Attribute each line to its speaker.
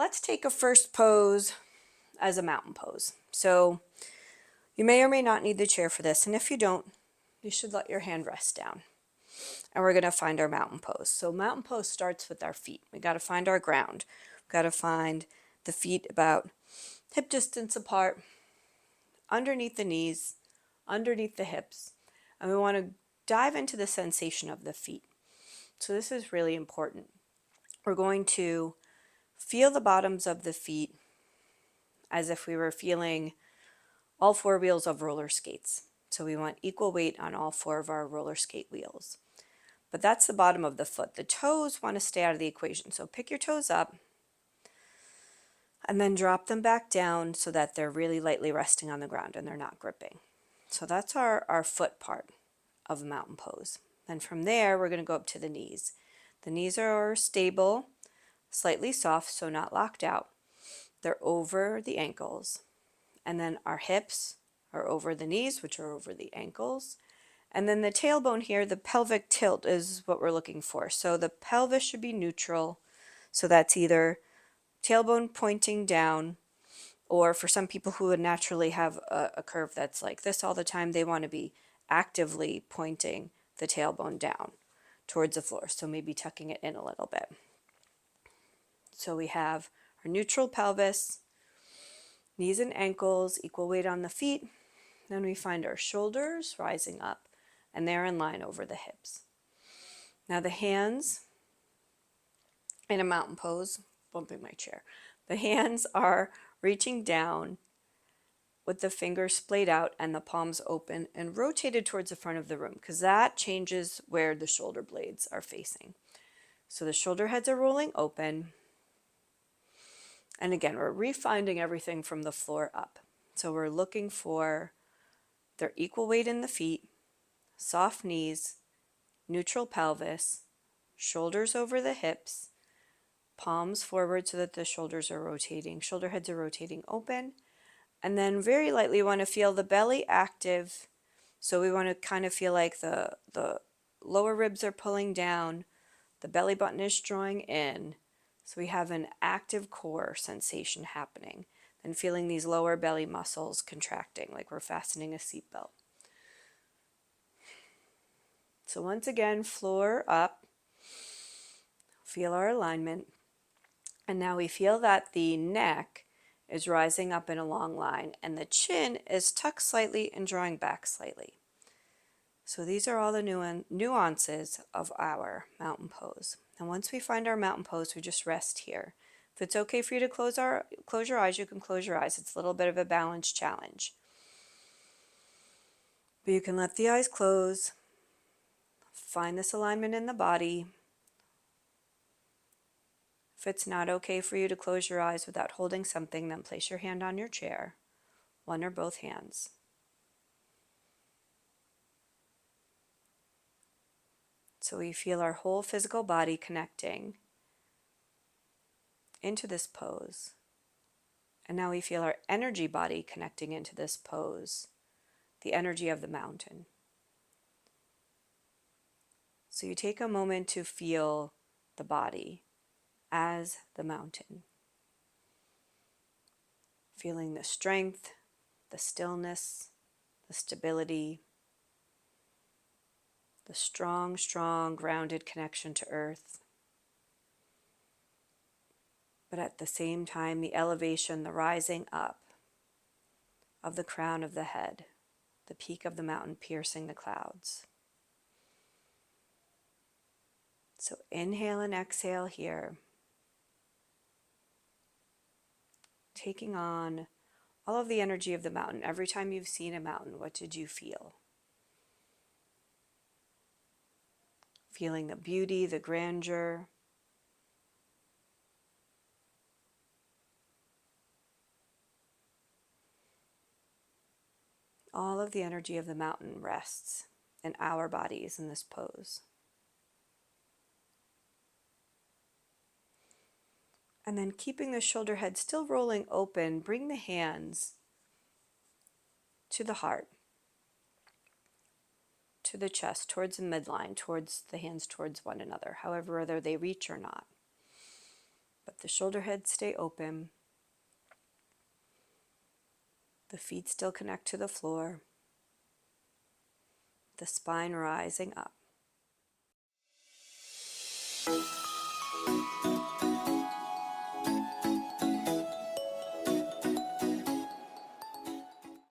Speaker 1: let's take a first pose as a mountain pose. So you may or may not need the chair for this, and if you don't, you should let your hand rest down. And we're going to find our mountain pose. So mountain pose starts with our feet. We got to find our ground. We've got to find the feet about hip distance apart, underneath the knees, underneath the hips. And we want to dive into the sensation of the feet. So this is really important. We're going to feel the bottoms of the feet as if we were feeling all four wheels of roller skates. So we want equal weight on all four of our roller skate wheels. But that's the bottom of the foot. The toes want to stay out of the equation. So pick your toes up and then drop them back down so that they're really lightly resting on the ground and they're not gripping. So that's our foot part of a mountain pose. Then from there, we're going to go up to the knees. The knees are stable, slightly soft, so not locked out. They're over the ankles. And then our hips are over the knees, which are over the ankles. And then the tailbone here, the pelvic tilt is what we're looking for. So the pelvis should be neutral. So that's either tailbone pointing down, or for some people who would naturally have a curve that's like this all the time, they want to be actively pointing the tailbone down towards the floor. So maybe tucking it in a little bit. So we have our neutral pelvis, knees and ankles, equal weight on the feet. Then we find our shoulders rising up, and they're in line over the hips. Now the hands in a mountain pose, bumping my chair. The hands are reaching down with the fingers splayed out and the palms open and rotated towards the front of the room, because that changes where the shoulder blades are facing. So the shoulder heads are rolling open. And again, we're refinding everything from the floor up. So we're looking for their equal weight in the feet, soft knees, neutral pelvis, shoulders over the hips, palms forward so that the shoulders are rotating, shoulder heads are rotating open. And then very lightly, you want to feel the belly active. So we want to kind of feel like the lower ribs are pulling down, the belly button is drawing in. So we have an active core sensation happening. Then feeling these lower belly muscles contracting like we're fastening a seatbelt. So once again, floor up, feel our alignment. And now we feel that the neck is rising up in a long line and the chin is tucked slightly and drawing back slightly. So these are all the nuances of our mountain pose. And once we find our mountain pose, we just rest here. If it's okay for you to close your eyes, you can close your eyes. It's a little bit of a balance challenge. But you can let the eyes close. Find this alignment in the body. If it's not okay for you to close your eyes without holding something, then place your hand on your chair, one or both hands. So we feel our whole physical body connecting into this pose. And now we feel our energy body connecting into this pose, the energy of the mountain. So you take a moment to feel the body as the mountain. Feeling the strength, the stillness, the stability, the strong, grounded connection to earth. But at the same time, the elevation, the rising up of the crown of the head, the peak of the mountain piercing the clouds. So inhale and exhale here, taking on all of the energy of the mountain. Every time you've seen a mountain, what did you feel? Feeling the beauty, the grandeur. All of the energy of the mountain rests in our bodies in this pose. And then keeping the shoulder head still rolling open, bring the hands to the heart, to the chest, towards the midline, towards the hands towards one another, however, whether they reach or not. But The shoulder heads stay open. The feet still connect to the floor. The spine rising up.